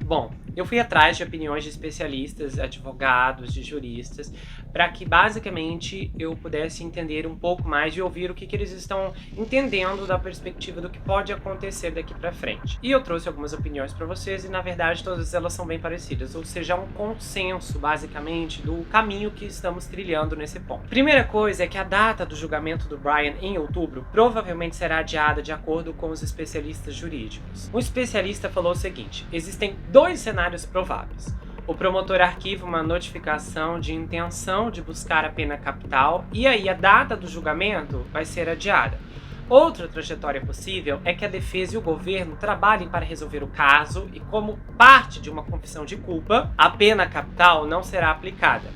Bom, eu fui atrás de opiniões de especialistas, advogados, de juristas, para que basicamente eu pudesse entender um pouco mais e ouvir o que eles estão entendendo da perspectiva do que pode acontecer daqui para frente. E eu trouxe algumas opiniões para vocês e na verdade todas elas são bem parecidas, ou seja, um consenso basicamente do caminho que estamos trilhando nesse ponto. Primeira coisa é que a data do julgamento do Brian em outubro provavelmente será adiada de acordo com os especialistas jurídicos. Um especialista falou o seguinte: existem dois cenários prováveis. O promotor arquiva uma notificação de intenção de buscar a pena capital e aí a data do julgamento vai ser adiada. Outra trajetória possível é que a defesa e o governo trabalhem para resolver o caso e, como parte de uma confissão de culpa, a pena capital não será aplicada.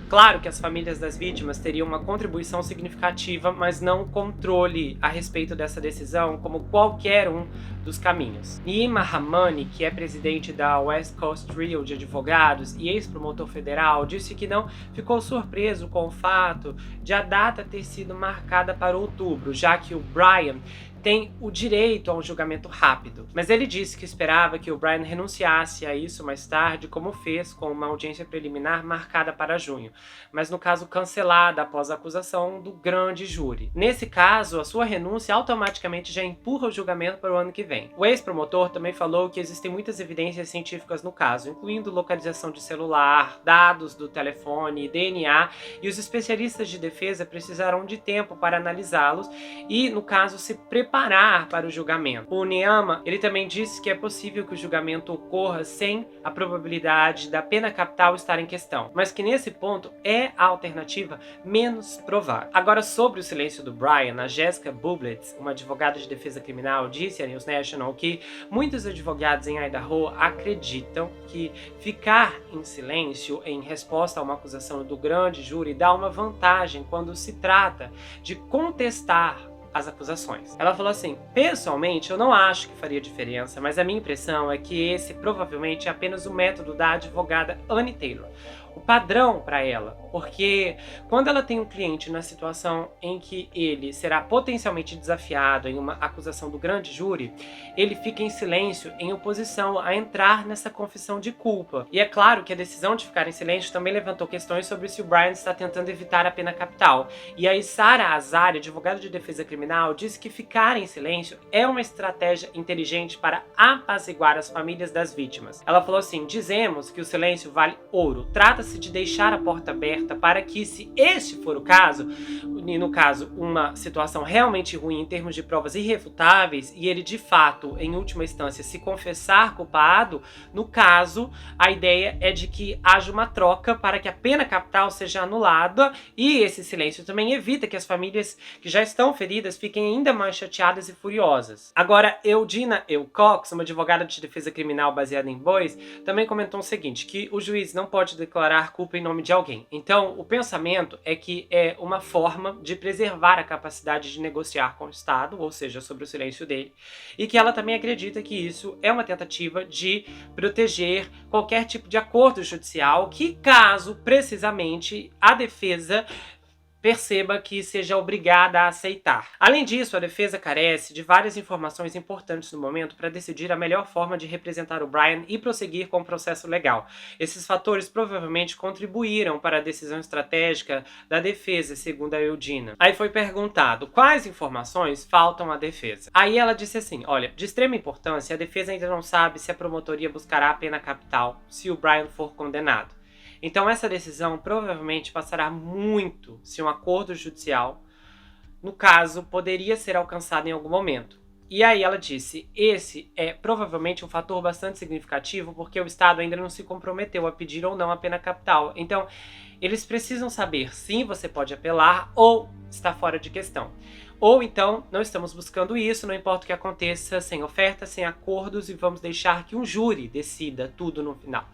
Claro que as famílias das vítimas teriam uma contribuição significativa, mas não controle a respeito dessa decisão como qualquer um dos caminhos. Nima Rahmani, que é presidente da West Coast Trio de advogados e ex-promotor federal, disse que não ficou surpreso com o fato de a data ter sido marcada para outubro, já que o Brian tem o direito a um julgamento rápido. Mas ele disse que esperava que o Brian renunciasse a isso mais tarde, como fez com uma audiência preliminar marcada para junho, mas no caso cancelada após a acusação do grande júri. Nesse caso, a sua renúncia automaticamente já empurra o julgamento para o ano que vem. O ex-promotor também falou que existem muitas evidências científicas no caso, incluindo localização de celular, dados do telefone, DNA, e os especialistas de defesa precisaram de tempo para analisá-los e, no caso, se preparar para o julgamento. O Niyama, ele também disse que é possível que o julgamento ocorra sem a probabilidade da pena capital estar em questão, mas que nesse ponto é a alternativa menos provável. Agora, sobre o silêncio do Brian, a Jessica Bublitz, uma advogada de defesa criminal, disse à News National que muitos advogados em Idaho acreditam que ficar em silêncio em resposta a uma acusação do grande júri dá uma vantagem quando se trata de contestar as acusações. Ela falou assim: pessoalmente eu não acho que faria diferença, mas a minha impressão é que esse provavelmente é apenas o método da advogada Annie Taylor, o padrão para ela, porque quando ela tem um cliente na situação em que ele será potencialmente desafiado em uma acusação do grande júri, ele fica em silêncio em oposição a entrar nessa confissão de culpa. E é claro que a decisão de ficar em silêncio também levantou questões sobre se o Brian está tentando evitar a pena capital. E aí Sarah Azari, advogada de defesa criminal, disse que ficar em silêncio é uma estratégia inteligente para apaziguar as famílias das vítimas. Ela falou assim: dizemos que o silêncio vale ouro. Trata-se de deixar a porta aberta para que, se este for o caso, e no caso uma situação realmente ruim em termos de provas irrefutáveis, e ele de fato, em última instância, se confessar culpado, no caso, a ideia é de que haja uma troca para que a pena capital seja anulada, e esse silêncio também evita que as famílias que já estão feridas fiquem ainda mais chateadas e furiosas. Agora, Eudina Cox, uma advogada de defesa criminal baseada em Boise, também comentou o seguinte, que o juiz não pode declarar culpa em nome de alguém. Então, o pensamento é que é uma forma de preservar a capacidade de negociar com o Estado, ou seja, sobre o silêncio dele, e que ela também acredita que isso é uma tentativa de proteger qualquer tipo de acordo judicial que, caso precisamente a defesa perceba que seja obrigada a aceitar. Além disso, a defesa carece de várias informações importantes no momento para decidir a melhor forma de representar o Brian e prosseguir com o processo legal. Esses fatores provavelmente contribuíram para a decisão estratégica da defesa, segundo a Eudina. Aí foi perguntado quais informações faltam à defesa. Aí ela disse assim: olha, de extrema importância, a defesa ainda não sabe se a promotoria buscará a pena capital se o Brian for condenado. Então essa decisão provavelmente passará muito se um acordo judicial, no caso, poderia ser alcançado em algum momento. E aí ela disse, esse é provavelmente um fator bastante significativo porque o Estado ainda não se comprometeu a pedir ou não a pena capital. Então, eles precisam saber se você pode apelar ou está fora de questão. Ou então, não estamos buscando isso, não importa o que aconteça, sem oferta, sem acordos, e vamos deixar que um júri decida tudo no final.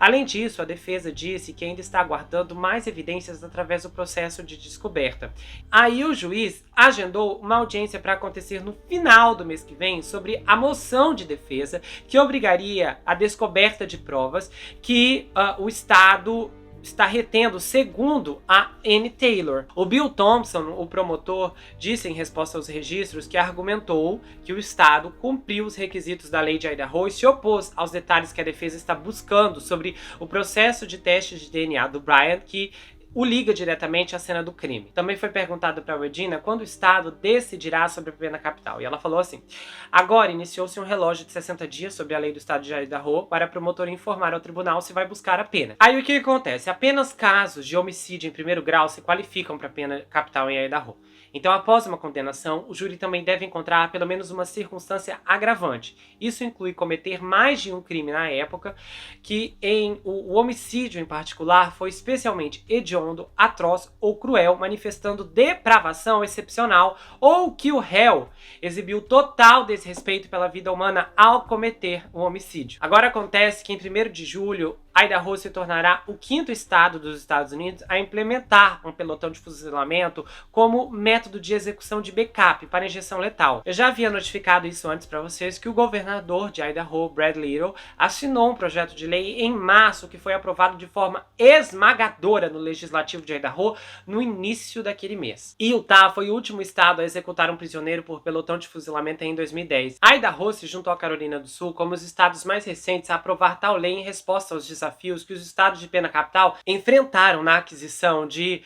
Além disso, a defesa disse que ainda está aguardando mais evidências através do processo de descoberta. Aí o juiz agendou uma audiência para acontecer no final do mês que vem sobre a moção de defesa que obrigaria a descoberta de provas que o Estado está retendo, segundo a Anne Taylor. O Bill Thompson, o promotor, disse em resposta aos registros que argumentou que o Estado cumpriu os requisitos da lei de Idaho e se opôs aos detalhes que a defesa está buscando sobre o processo de teste de DNA do Brian, que o liga diretamente à cena do crime. Também foi perguntado para Regina quando o Estado decidirá sobre a pena capital. E ela falou assim: agora iniciou-se um relógio de 60 dias sobre a lei do Estado de Idaho para a promotora informar ao tribunal se vai buscar a pena. Aí o que acontece? Apenas casos de homicídio em primeiro grau se qualificam para a pena capital em Idaho. Então, após uma condenação, o júri também deve encontrar pelo menos uma circunstância agravante. Isso inclui cometer mais de um crime na época, que o homicídio em particular foi especialmente hediondo, atroz ou cruel, manifestando depravação excepcional, ou que o réu exibiu total desrespeito pela vida humana ao cometer o homicídio. Agora acontece que em 1º de julho, Idaho se tornará o 5º estado dos Estados Unidos a implementar um pelotão de fuzilamento como método de execução de backup para injeção letal. Eu já havia notificado isso antes para vocês, que o governador de Idaho, Brad Little, assinou um projeto de lei em março que foi aprovado de forma esmagadora no legislativo de Idaho no início daquele mês. E Utah foi o último estado a executar um prisioneiro por pelotão de fuzilamento em 2010. Idaho se juntou à Carolina do Sul como os estados mais recentes a aprovar tal lei em resposta aos desafios que os estados de pena capital enfrentaram na aquisição de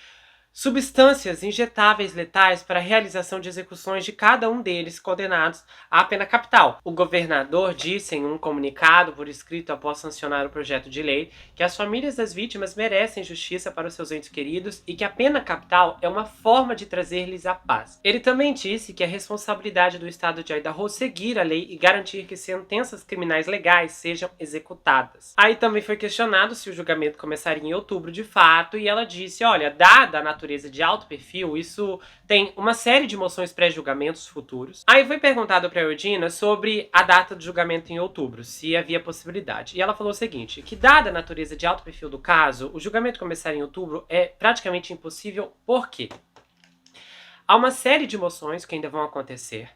substâncias injetáveis letais para a realização de execuções de cada um deles condenados à pena capital. O governador disse em um comunicado por escrito após sancionar o projeto de lei que as famílias das vítimas merecem justiça para os seus entes queridos e que a pena capital é uma forma de trazer-lhes a paz. Ele também disse que a responsabilidade do estado de Idaho seguir a lei e garantir que sentenças criminais legais sejam executadas. Aí também foi questionado se o julgamento começaria em outubro de fato, e ela disse, olha, dada a natureza de alto perfil, isso tem uma série de moções pré-julgamentos futuros. Aí foi perguntado para a Regina sobre a data do julgamento em outubro, se havia possibilidade. E ela falou o seguinte, que dada a natureza de alto perfil do caso, o julgamento começar em outubro é praticamente impossível, porque há uma série de moções que ainda vão acontecer.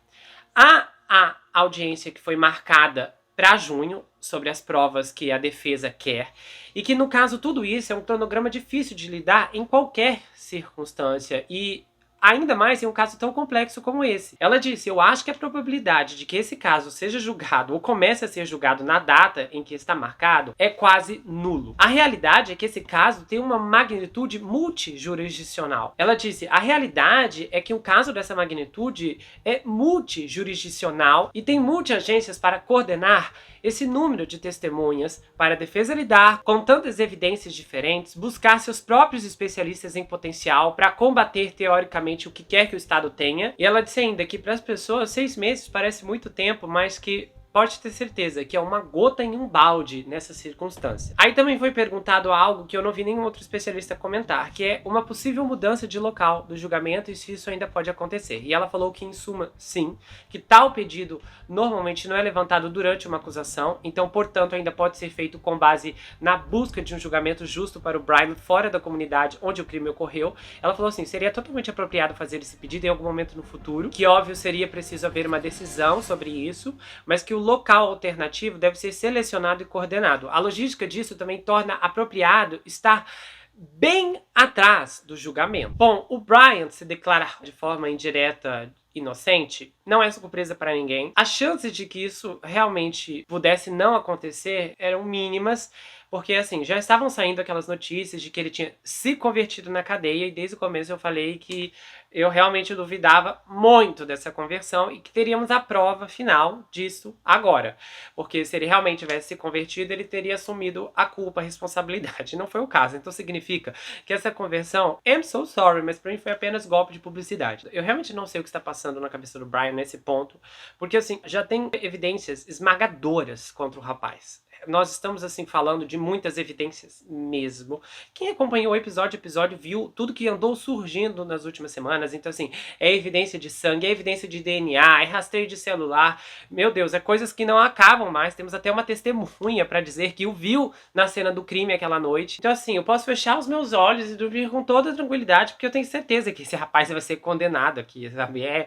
Há a audiência que foi marcada para junho, sobre as provas que a defesa quer, e que no caso tudo isso é um cronograma difícil de lidar em qualquer circunstância, e ainda mais em um caso tão complexo como esse. Ela disse, eu acho que a probabilidade de que esse caso seja julgado ou comece a ser julgado na data em que está marcado é quase nulo. A realidade é que esse caso tem uma magnitude multijurisdicional. Ela disse, a realidade é que um caso dessa magnitude é multijurisdicional e tem multi-agências para coordenar esse número de testemunhas para a defesa lidar com tantas evidências diferentes, buscar seus próprios especialistas em potencial para combater teoricamente o que quer que o Estado tenha. E ela disse ainda que para as pessoas 6 meses parece muito tempo, mas que pode ter certeza que é uma gota em um balde nessa circunstância. Aí também foi perguntado algo que eu não vi nenhum outro especialista comentar, que é uma possível mudança de local do julgamento e se isso ainda pode acontecer. E ela falou que, em suma, sim, que tal pedido normalmente não é levantado durante uma acusação, então, portanto, ainda pode ser feito com base na busca de um julgamento justo para o Brian fora da comunidade onde o crime ocorreu. Ela falou assim, seria totalmente apropriado fazer esse pedido em algum momento no futuro, que óbvio seria preciso haver uma decisão sobre isso, mas que o local alternativo deve ser selecionado e coordenado. A logística disso também torna apropriado estar bem atrás do julgamento. Bom, o Brian se declarar de forma indireta inocente não é surpresa para ninguém. As chances de que isso realmente pudesse não acontecer eram mínimas, porque assim, já estavam saindo aquelas notícias de que ele tinha se convertido na cadeia, e desde o começo eu falei que eu realmente duvidava muito dessa conversão e que teríamos a prova final disso agora. Porque se ele realmente tivesse se convertido, ele teria assumido a culpa, a responsabilidade. Não foi o caso. Então significa que essa conversão, I'm so sorry, mas pra mim foi apenas golpe de publicidade. Eu realmente não sei o que está passando na cabeça do Brian nesse ponto, porque assim, já tem evidências esmagadoras contra o rapaz. Nós estamos, assim, falando de muitas evidências mesmo. Quem acompanhou episódio a episódio viu tudo que andou surgindo nas últimas semanas. Então, assim, é evidência de sangue, é evidência de DNA, é rastreio de celular. Meu Deus, é coisas que não acabam mais. Temos até uma testemunha para dizer que o viu na cena do crime aquela noite. Então, assim, eu posso fechar os meus olhos e dormir com toda tranquilidade, porque eu tenho certeza que esse rapaz vai ser condenado aqui, sabe? É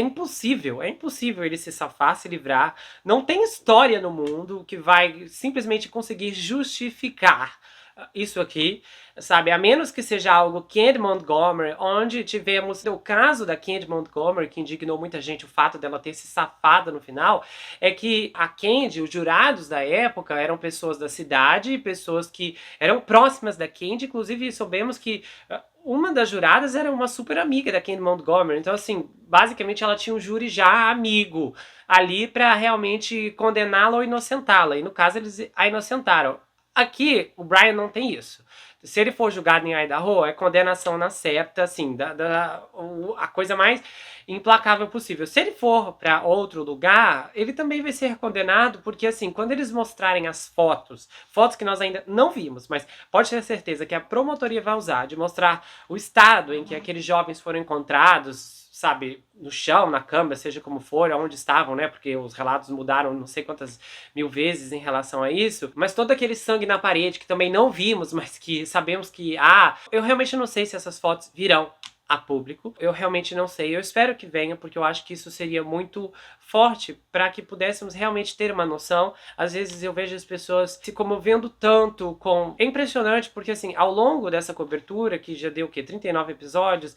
impossível ele se safar, se livrar. Não tem história no mundo que vai simplesmente conseguir justificar isso aqui, sabe? A menos que seja algo Candy Montgomery, onde tivemos o caso da Candy Montgomery, que indignou muita gente o fato dela ter se safado no final, é que a Candy, os jurados da época, eram pessoas da cidade, pessoas que eram próximas da Candy, inclusive soubemos que uma das juradas era uma super amiga da Candy Montgomery, então assim, basicamente ela tinha um júri já amigo ali pra realmente condená-la ou inocentá-la, e no caso eles a inocentaram. Aqui, o Brian não tem isso. Se ele for julgado em Idaho, é condenação na certa, assim, a coisa mais implacável possível. Se ele for para outro lugar, ele também vai ser condenado, porque, assim, quando eles mostrarem as fotos que nós ainda não vimos, mas pode ter certeza que a promotoria vai usar, de mostrar o estado em que aqueles jovens foram encontrados, sabe, no chão, na cama, seja como for, onde estavam, né? Porque os relatos mudaram não sei quantas mil vezes em relação a isso. Mas todo aquele sangue na parede que também não vimos, mas que sabemos que eu realmente não sei se essas fotos virão a público. Eu realmente não sei. Eu espero que venha, porque eu acho que isso seria muito forte para que pudéssemos realmente ter uma noção. Às vezes eu vejo as pessoas se comovendo tanto com... É impressionante, porque assim, ao longo dessa cobertura, que já deu o quê? 39 episódios,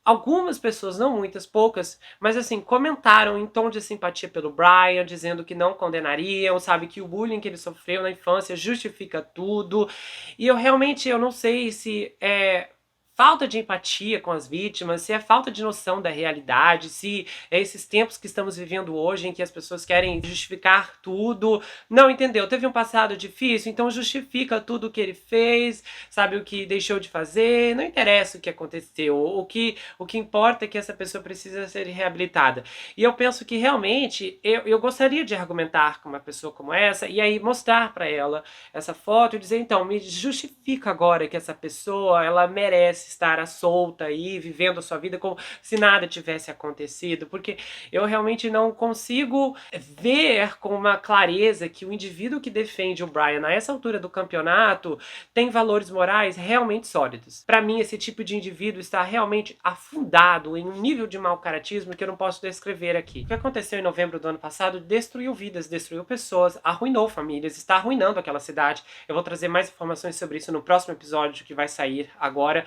algumas pessoas, não muitas, poucas, mas assim, comentaram em tom de simpatia pelo Brian, dizendo que não condenariam, sabe, que o bullying que ele sofreu na infância justifica tudo. E eu realmente, eu não sei se é falta de empatia com as vítimas, se é falta de noção da realidade, se é esses tempos que estamos vivendo hoje em que as pessoas querem justificar tudo. Não, entendeu? Teve um passado difícil, então justifica tudo o que ele fez, sabe, o que deixou de fazer, não interessa o que aconteceu, o que importa é que essa pessoa precisa ser reabilitada. E eu penso que realmente eu gostaria de argumentar com uma pessoa como essa e aí mostrar para ela essa foto e dizer, então, me justifica agora que essa pessoa, ela merece estar à solta aí, vivendo a sua vida como se nada tivesse acontecido, porque eu realmente não consigo ver com uma clareza que o indivíduo que defende o Brian a essa altura do campeonato tem valores morais realmente sólidos. Para mim, esse tipo de indivíduo está realmente afundado em um nível de mau caratismo que eu não posso descrever aqui. O que aconteceu em novembro do ano passado destruiu vidas, destruiu pessoas, arruinou famílias, está arruinando aquela cidade. Eu vou trazer mais informações sobre isso no próximo episódio que vai sair agora,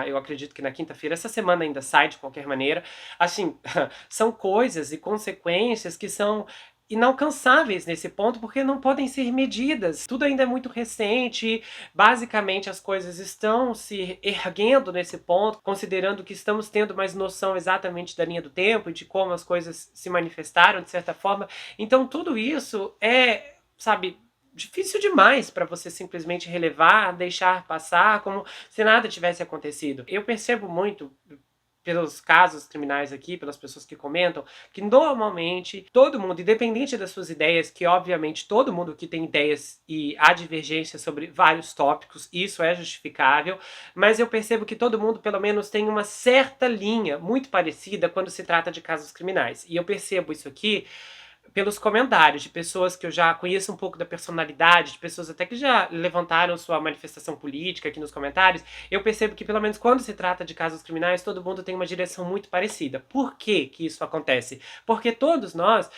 eu acredito que na quinta-feira. Essa semana ainda sai de qualquer maneira. Assim, são coisas e consequências que são inalcançáveis nesse ponto, porque não podem ser medidas. Tudo ainda é muito recente, basicamente as coisas estão se erguendo nesse ponto, considerando que estamos tendo mais noção exatamente da linha do tempo e de como as coisas se manifestaram, de certa forma. Então tudo isso é, sabe, difícil demais para você simplesmente relevar, deixar passar como se nada tivesse acontecido. Eu percebo muito pelos casos criminais aqui, pelas pessoas que comentam, que normalmente todo mundo, independente das suas ideias, que obviamente todo mundo que tem ideias e há divergência sobre vários tópicos, isso é justificável, mas eu percebo que todo mundo pelo menos tem uma certa linha muito parecida quando se trata de casos criminais. E eu percebo isso aqui pelos comentários de pessoas que eu já conheço um pouco da personalidade, de pessoas até que já levantaram sua manifestação política aqui nos comentários, eu percebo que pelo menos quando se trata de casos criminais, todo mundo tem uma direção muito parecida. Por que que isso acontece? Porque todos nós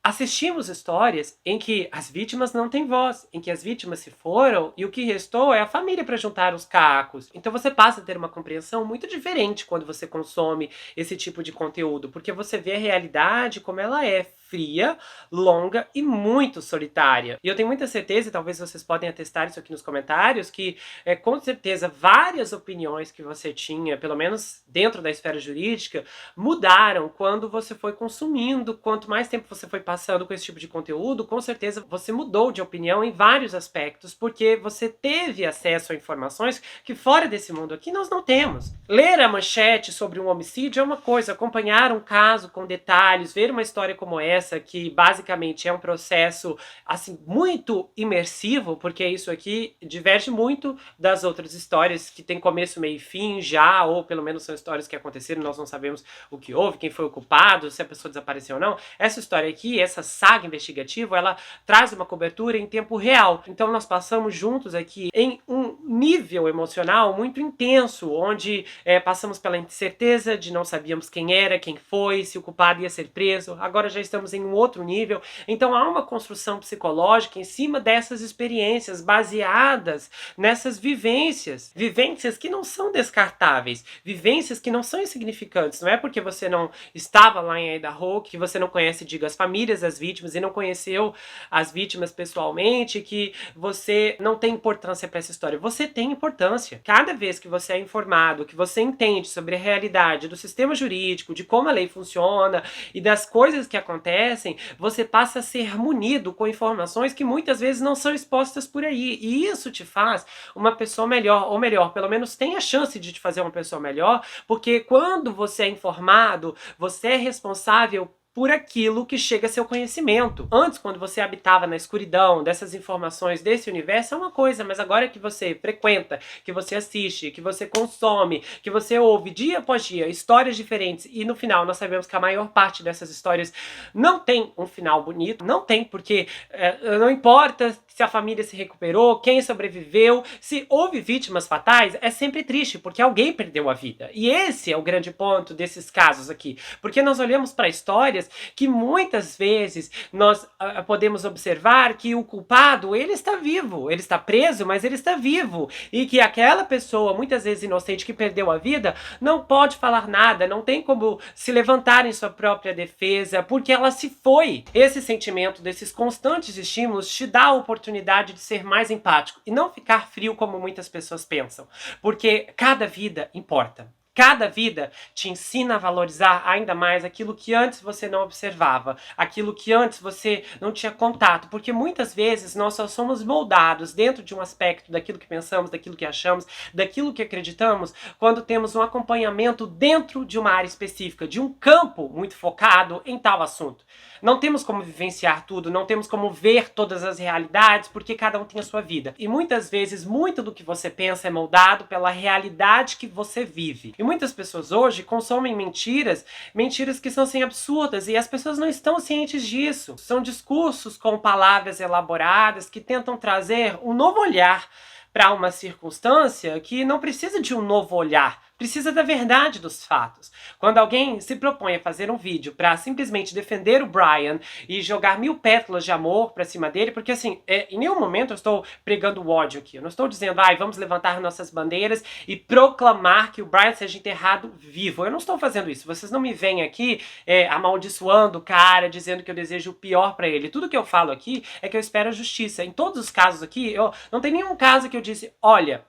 assistimos histórias em que as vítimas não têm voz, em que as vítimas se foram e o que restou é a família para juntar os cacos. Então você passa a ter uma compreensão muito diferente quando você consome esse tipo de conteúdo, porque você vê a realidade como ela é, fria, longa e muito solitária. E eu tenho muita certeza, e talvez vocês podem atestar isso aqui nos comentários, que com certeza várias opiniões que você tinha, pelo menos dentro da esfera jurídica, mudaram quando você foi consumindo. Quanto mais tempo você foi passando com esse tipo de conteúdo, com certeza você mudou de opinião em vários aspectos, porque você teve acesso a informações que fora desse mundo aqui nós não temos. Ler a manchete sobre um homicídio é uma coisa, acompanhar um caso com detalhes, ver uma história como essa, que basicamente é um processo assim muito imersivo, porque isso aqui diverge muito das outras histórias que tem começo, meio e fim já, ou pelo menos são histórias que aconteceram, nós não sabemos o que houve, quem foi o culpado, se a pessoa desapareceu ou não. Essa história aqui, essa saga investigativa, ela traz uma cobertura em tempo real. Então nós passamos juntos aqui em um nível emocional muito intenso, onde passamos pela incerteza de não sabíamos quem era, quem foi, se o culpado ia ser preso. Agora já estamos estamos em um outro nível. Então há uma construção psicológica em cima dessas experiências, baseadas nessas vivências. Vivências que não são descartáveis, vivências que não são insignificantes. Não é porque você não estava lá em Idaho, que você não conhece, digo, as famílias das vítimas e não conheceu as vítimas pessoalmente, que você não tem importância para essa história. Você tem importância. Cada vez que você é informado, que você entende sobre a realidade do sistema jurídico, de como a lei funciona e das coisas que acontecem, você passa a ser munido com informações que muitas vezes não são expostas por aí. E isso te faz uma pessoa melhor, ou melhor, pelo menos tem a chance de te fazer uma pessoa melhor, porque quando você é informado, você é responsável por aquilo que chega a seu conhecimento. Antes, quando você habitava na escuridão dessas informações desse universo, é uma coisa, mas agora que você frequenta, que você assiste, que você consome, que você ouve dia após dia histórias diferentes, e no final nós sabemos que a maior parte dessas histórias não tem um final bonito, não tem, porque não importa se a família se recuperou, quem sobreviveu, se houve vítimas fatais, é sempre triste, porque alguém perdeu a vida. E esse é o grande ponto desses casos aqui, porque nós olhamos para histórias que muitas vezes nós podemos observar que o culpado, ele está vivo, ele está preso, mas ele está vivo, e que aquela pessoa, muitas vezes inocente, que perdeu a vida, não pode falar nada, não tem como se levantar em sua própria defesa, porque ela se foi. Esse sentimento desses constantes estímulos te dá a oportunidade de ser mais empático e não ficar frio como muitas pessoas pensam, porque cada vida importa. Cada vida te ensina a valorizar ainda mais aquilo que antes você não observava, aquilo que antes você não tinha contato, porque muitas vezes nós só somos moldados dentro de um aspecto daquilo que pensamos, daquilo que achamos, daquilo que acreditamos, quando temos um acompanhamento dentro de uma área específica, de um campo muito focado em tal assunto. Não temos como vivenciar tudo, não temos como ver todas as realidades, porque cada um tem a sua vida. E muitas vezes, muito do que você pensa é moldado pela realidade que você vive. E muitas pessoas hoje consomem mentiras que são assim absurdas, e as pessoas não estão cientes disso. São discursos com palavras elaboradas que tentam trazer um novo olhar para uma circunstância que não precisa de um novo olhar, precisa da verdade dos fatos. Quando alguém se propõe a fazer um vídeo para simplesmente defender o Brian e jogar 1000 pétalas de amor pra cima dele, porque assim, em nenhum momento eu estou pregando o ódio aqui, eu não estou dizendo, vamos levantar nossas bandeiras e proclamar que o Brian seja enterrado vivo. Eu não estou fazendo isso. Vocês não me veem aqui amaldiçoando o cara, dizendo que eu desejo o pior pra ele. Tudo que eu falo aqui é que eu espero a justiça. Em todos os casos aqui, não tem nenhum caso que eu disse, olha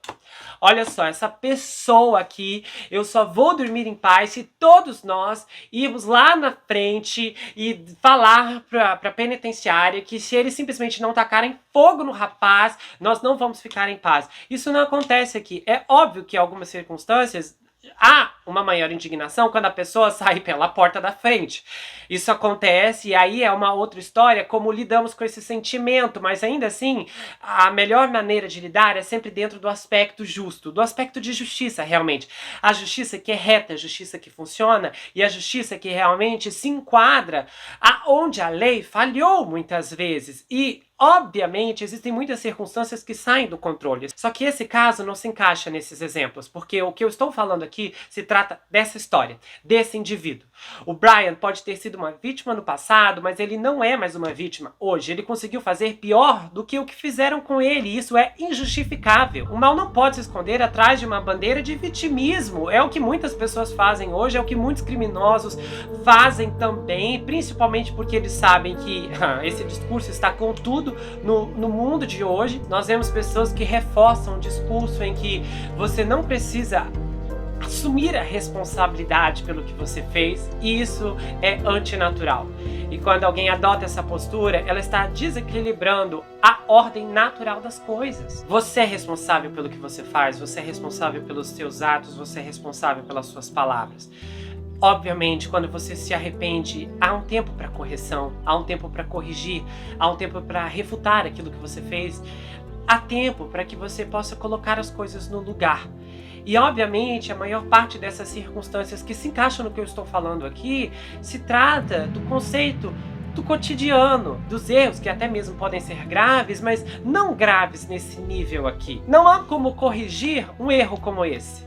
só, essa pessoa aqui, eu só vou dormir em paz se todos nós irmos lá na frente e falar pra penitenciária que se eles simplesmente não tacarem fogo no rapaz, nós não vamos ficar em paz. Isso não acontece aqui. É óbvio que em algumas circunstâncias há uma maior indignação quando a pessoa sai pela porta da frente. Isso acontece e aí é uma outra história como lidamos com esse sentimento, mas ainda assim a melhor maneira de lidar é sempre dentro do aspecto justo, do aspecto de justiça realmente. A justiça que é reta, a justiça que funciona e a justiça que realmente se enquadra aonde a lei falhou muitas vezes. E obviamente, existem muitas circunstâncias que saem do controle. Só que esse caso não se encaixa nesses exemplos, porque o que eu estou falando aqui se trata dessa história, desse indivíduo. O Brian pode ter sido uma vítima no passado, mas ele não é mais uma vítima hoje. Ele conseguiu fazer pior do que o que fizeram com ele, e isso é injustificável. O mal não pode se esconder atrás de uma bandeira de vitimismo. É o que muitas pessoas fazem hoje, é o que muitos criminosos fazem também, principalmente porque eles sabem que esse discurso está com tudo no mundo de hoje. Nós vemos pessoas que reforçam um discurso em que você não precisa assumir a responsabilidade pelo que você fez, e isso é antinatural. E quando alguém adota essa postura, ela está desequilibrando a ordem natural das coisas. Você é responsável pelo que você faz, você é responsável pelos seus atos, você é responsável pelas suas palavras. Obviamente, quando você se arrepende, há um tempo para correção, há um tempo para corrigir, há um tempo para refutar aquilo que você fez, há tempo para que você possa colocar as coisas no lugar. E obviamente a maior parte dessas circunstâncias que se encaixam no que eu estou falando aqui, se trata do conceito do cotidiano, dos erros que até mesmo podem ser graves, mas não graves nesse nível aqui. Não há como corrigir um erro como esse.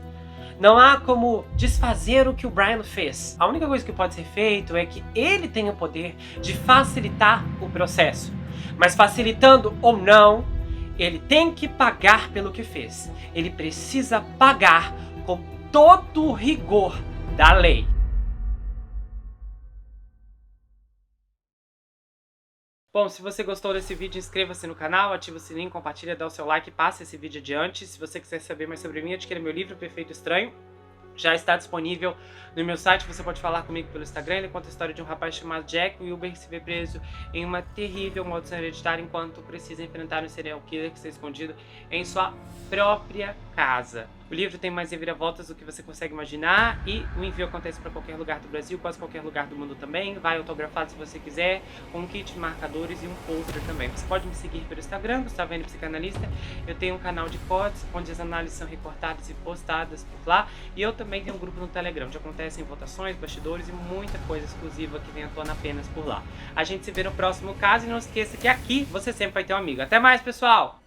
Não há como desfazer o que o Brian fez. A única coisa que pode ser feito é que ele tem o poder de facilitar o processo. Mas facilitando ou não, ele tem que pagar pelo que fez. Ele precisa pagar com todo o rigor da lei. Bom, se você gostou desse vídeo, inscreva-se no canal, ativa o sininho, compartilha, dá o seu like e passe esse vídeo adiante. Se você quiser saber mais sobre mim, adquira meu livro Perfeito Estranho. Já está disponível no meu site, você pode falar comigo pelo Instagram. Ele conta a história de um rapaz chamado Jack Wilber que se vê preso em uma terrível maldição hereditária enquanto precisa enfrentar um serial killer que está escondido em sua própria casa. O livro tem mais reviravoltas do que você consegue imaginar e o envio acontece para qualquer lugar do Brasil, quase qualquer lugar do mundo também. Vai autografado se você quiser, com um kit de marcadores e um pôster também. Você pode me seguir pelo Instagram, Gustavo N Psicanalista. Eu tenho um canal de cortes, onde as análises são recortadas e postadas por lá. E eu também tenho um grupo no Telegram, onde acontecem votações, bastidores e muita coisa exclusiva que vem à tona apenas por lá. A gente se vê no próximo caso e não esqueça que aqui você sempre vai ter um amigo. Até mais, pessoal!